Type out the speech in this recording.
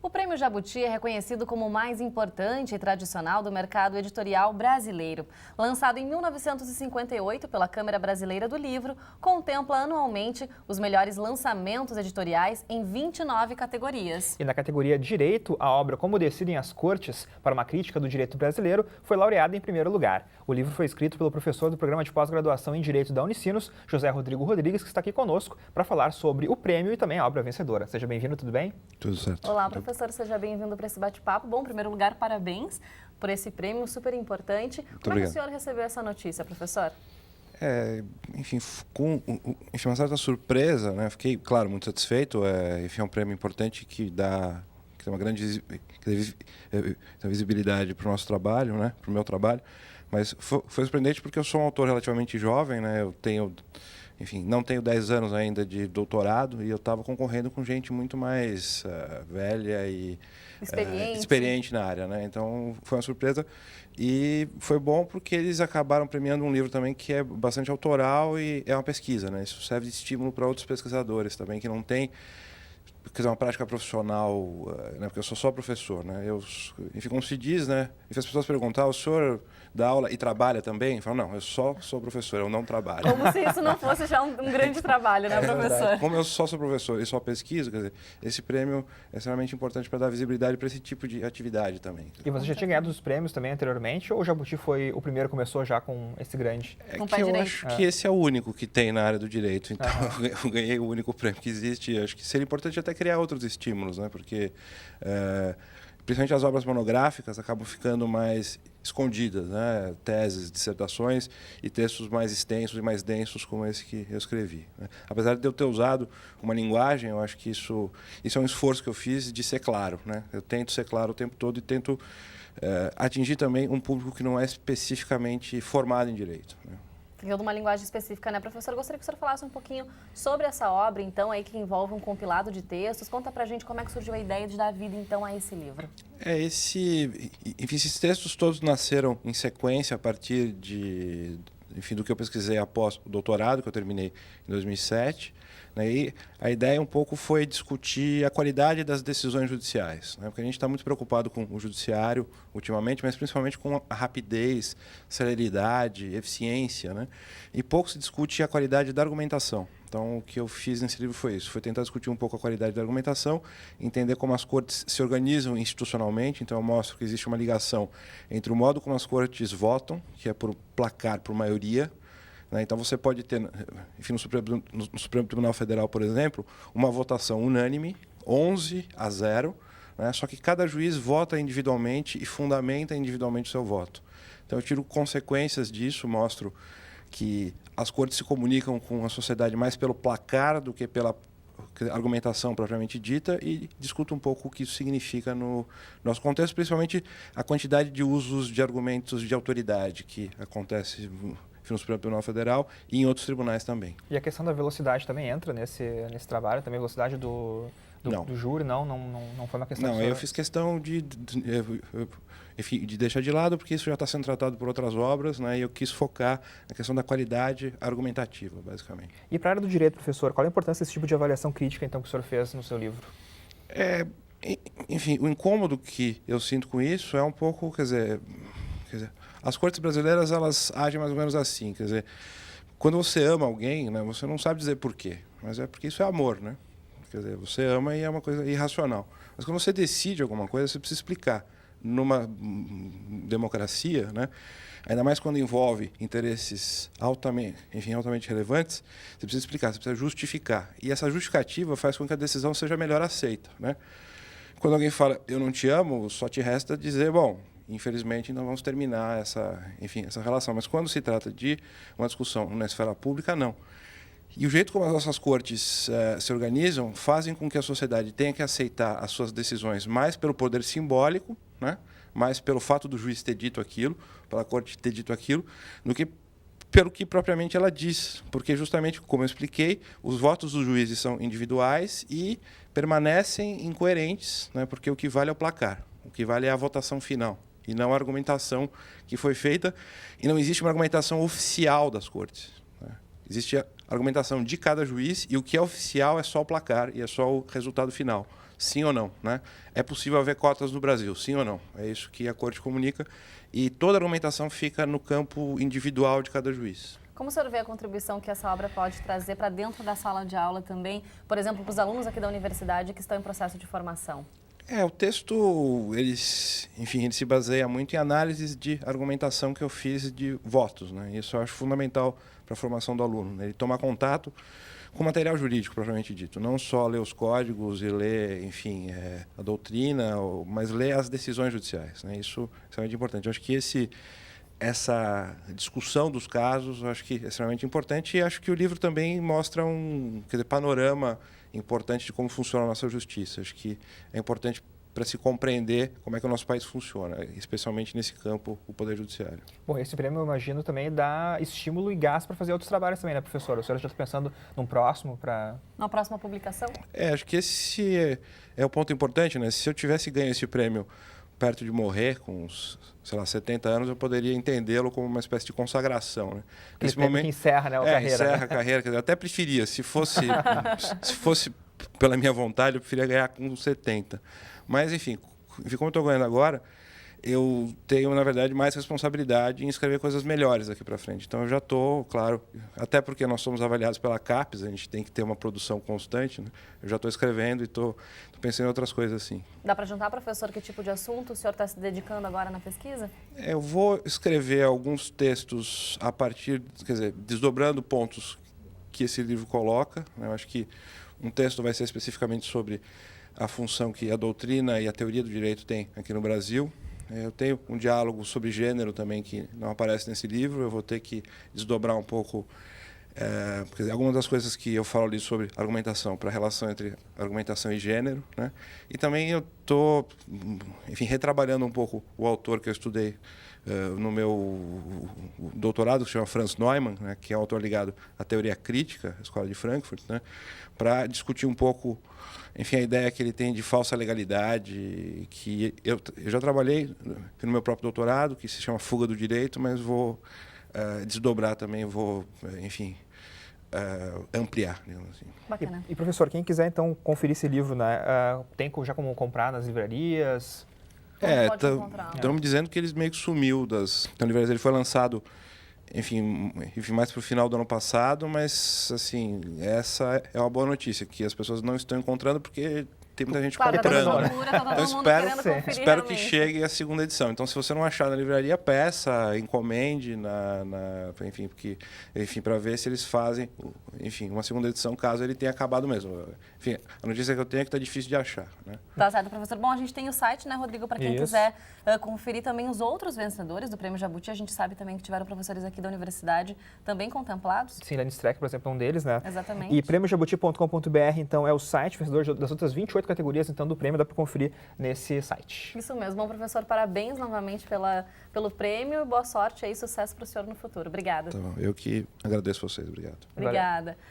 O Prêmio Jabuti é reconhecido como o mais importante e tradicional do mercado editorial brasileiro. Lançado em 1958 pela Câmara Brasileira do Livro, contempla anualmente os melhores lançamentos editoriais em 29 categorias. E na categoria Direito, a obra Como Decidem as Cortes, para uma crítica do direito brasileiro, foi laureada em primeiro lugar. O livro foi escrito pelo professor do programa de pós-graduação em Direito da Unicinos, José Rodrigo Rodrigues, que está aqui conosco para falar sobre o prêmio e também a obra vencedora. Seja bem-vindo, tudo bem? Tudo certo. Olá, professor, seja bem-vindo para esse bate-papo. Bom, em primeiro lugar, parabéns por esse prêmio super importante. Como é que o senhor recebeu essa notícia, professor? Enfim, com uma certa surpresa, né? Fiquei, claro, muito satisfeito. Enfim, é um prêmio importante que tem uma grande visibilidade para o nosso trabalho, né? Para o meu trabalho. Mas foi surpreendente porque eu sou um autor relativamente jovem, né? Não tenho 10 anos ainda de doutorado e eu estava concorrendo com gente muito mais velha e experiente na área, né? Então foi uma surpresa e foi bom porque eles acabaram premiando um livro também que é bastante autoral e é uma pesquisa, né? Isso serve de estímulo para outros pesquisadores também que não têm uma prática profissional, né? Porque eu sou só professor, né? Enfim, como se diz, né? E as pessoas perguntam, o senhor dá aula e trabalha também? Eu falo, não, eu só sou professor, eu não trabalho. Como se isso não fosse já um grande trabalho, né, professor? Como eu só sou professor e só pesquiso, quer dizer, esse prêmio é extremamente importante para dar visibilidade para esse tipo de atividade também. E você já tinha ganhado os prêmios também anteriormente, ou o Jabuti foi o primeiro que começou já com esse grande? Eu acho que esse é o único que tem na área do direito, então eu ganhei o único prêmio que existe. Acho que seria importante até criar outros estímulos, né? Porque principalmente as obras monográficas acabam ficando mais escondidas, né? Teses, dissertações e textos mais extensos e mais densos como esse que eu escrevi, né? Apesar de eu ter usado uma linguagem, eu acho que isso é um esforço que eu fiz de ser claro, né? Eu tento ser claro o tempo todo e tento atingir também um público que não é especificamente formado em direito, né? Tem toda uma linguagem específica, né, professor? Eu gostaria que o senhor falasse um pouquinho sobre essa obra, então, aí que envolve um compilado de textos. Conta pra gente como é que surgiu a ideia de dar vida, então, a esse livro. Enfim, esses textos todos nasceram em sequência a partir do que eu pesquisei após o doutorado, que eu terminei em 2007. E a ideia um pouco foi discutir a qualidade das decisões judiciais, né? Porque a gente está muito preocupado com o judiciário ultimamente, mas principalmente com a rapidez, celeridade, eficiência, né? E pouco se discute a qualidade da argumentação. Então, o que eu fiz nesse livro foi isso, foi tentar discutir um pouco a qualidade da argumentação, entender como as cortes se organizam institucionalmente. Então, eu mostro que existe uma ligação entre o modo como as cortes votam, que é por placar, por maioria, né? Então, você pode ter, enfim, no Supremo Tribunal Federal, por exemplo, uma votação unânime, 11-0, né? Só que cada juiz vota individualmente e fundamenta individualmente o seu voto. Então, eu tiro consequências disso, mostro que as cortes se comunicam com a sociedade mais pelo placar do que pela argumentação propriamente dita e discuto um pouco o que isso significa no nosso contexto, principalmente a quantidade de usos de argumentos de autoridade que acontece no Supremo Tribunal Federal e em outros tribunais também. E a questão da velocidade também entra nesse trabalho, também a velocidade do júri, não foi uma questão... Não, eu fiz questão de deixar de lado, porque isso já está sendo tratado por outras obras, né, e eu quis focar na questão da qualidade argumentativa, basicamente. E para a área do direito, professor, qual a importância desse tipo de avaliação crítica, então, que o senhor fez no seu livro? Enfim, o incômodo que eu sinto com isso é um pouco, quer dizer, as cortes brasileiras, elas agem mais ou menos assim, quer dizer, quando você ama alguém, né, você não sabe dizer por quê, mas é porque isso é amor, né? Quer dizer, você ama e é uma coisa irracional. Mas quando você decide alguma coisa, você precisa explicar. Numa democracia, né, ainda mais quando envolve interesses altamente relevantes, você precisa explicar, você precisa justificar. E essa justificativa faz com que a decisão seja melhor aceita, né? Quando alguém fala, eu não te amo, só te resta dizer, bom, infelizmente não vamos terminar essa relação. Mas quando se trata de uma discussão na esfera pública, não. E o jeito como as nossas cortes se organizam fazem com que a sociedade tenha que aceitar as suas decisões mais pelo poder simbólico, né? Mais pelo fato do juiz ter dito aquilo, pela corte ter dito aquilo, do que pelo que propriamente ela diz. Porque justamente, como eu expliquei, os votos dos juízes são individuais e permanecem incoerentes, né? Porque o que vale é o placar, o que vale é a votação final e não a argumentação que foi feita, e não existe uma argumentação oficial das cortes, né? existe a argumentação de cada juiz e o que é oficial é só o placar e é só o resultado final. Sim ou não, né? É possível haver cotas no Brasil, sim ou não? É isso que a Corte comunica e toda a argumentação fica no campo individual de cada juiz. Como o senhor vê a contribuição que essa obra pode trazer para dentro da sala de aula também, por exemplo, para os alunos aqui da universidade que estão em processo de formação? O texto, ele se baseia muito em análises de argumentação que eu fiz de votos, né? Isso eu acho fundamental para a formação do aluno, né? Ele tomar contato com material jurídico, propriamente dito. Não só ler os códigos e ler, a doutrina, mas ler as decisões judiciais, né? Isso é extremamente importante. Eu acho que essa discussão dos casos, eu acho que é extremamente importante e acho que o livro também mostra um panorama importante de como funciona a nossa justiça. Acho que é importante para se compreender como é que o nosso país funciona, especialmente nesse campo, o Poder Judiciário. Bom, esse prêmio, eu imagino, também dá estímulo e gás para fazer outros trabalhos também, né, professor? O senhor já está pensando num próximo para... Na próxima publicação? Acho que esse é o ponto importante, né? Se eu tivesse ganho esse prêmio perto de morrer, com uns, 70 anos, eu poderia entendê-lo como uma espécie de consagração, né? Nesse momento que encerra, né, a carreira. Encerra a carreira. Eu até preferia, se fosse pela minha vontade, eu preferia ganhar com 70. Mas, enfim, como eu estou ganhando agora, eu tenho, na verdade, mais responsabilidade em escrever coisas melhores daqui para frente. Então, eu já estou, claro, até porque nós somos avaliados pela CAPES, a gente tem que ter uma produção constante, né? Eu já estou escrevendo e estou pensando em outras coisas assim. Dá para juntar, professor, que tipo de assunto o senhor está se dedicando agora na pesquisa? Eu vou escrever alguns textos a partir, desdobrando pontos que esse livro coloca, né? Eu acho que um texto vai ser especificamente sobre a função que a doutrina e a teoria do direito têm aqui no Brasil. Eu tenho um diálogo sobre gênero também que não aparece nesse livro. Eu vou ter que desdobrar um pouco algumas das coisas que eu falo ali sobre argumentação, para a relação entre argumentação e gênero, né? E também eu estou, retrabalhando um pouco o autor que eu estudei no meu doutorado, que se chama Franz Neumann, né, que é um autor ligado à teoria crítica, à Escola de Frankfurt, né, para discutir um pouco, a ideia que ele tem de falsa legalidade, que eu já trabalhei no meu próprio doutorado, que se chama Fuga do Direito, mas vou desdobrar também, vou, ampliar, digamos assim. Bacana. E, professor, quem quiser, então, conferir esse livro, né, tem já como comprar nas livrarias? Estão me dizendo que ele meio que sumiu das livrarias. Ele foi lançado, mais para o final do ano passado, mas, assim, essa é uma boa notícia, que as pessoas não estão encontrando porque tem muita gente comprando. Então, espero que chegue a segunda edição. Então, se você não achar na livraria, peça, encomende, para ver se eles fazem, uma segunda edição, caso ele tenha acabado mesmo. A notícia que eu tenho é que está difícil de achar, né? Tá certo, professor. Bom, a gente tem o site, né, Rodrigo, para quem quiser conferir também os outros vencedores do Prêmio Jabuti. A gente sabe também que tiveram professores aqui da universidade também contemplados. Sim, Lenny Streck, por exemplo, é um deles, né? Exatamente. E prêmiojabuti.com.br, então, é o site vencedor das outras 28 categorias, então, do prêmio, dá para conferir nesse site. Isso mesmo. Bom, professor, parabéns novamente pelo prêmio. Boa sorte aí, sucesso para o senhor no futuro. Obrigada. Tá bom. Eu que agradeço vocês. Obrigado. Obrigada. Valeu.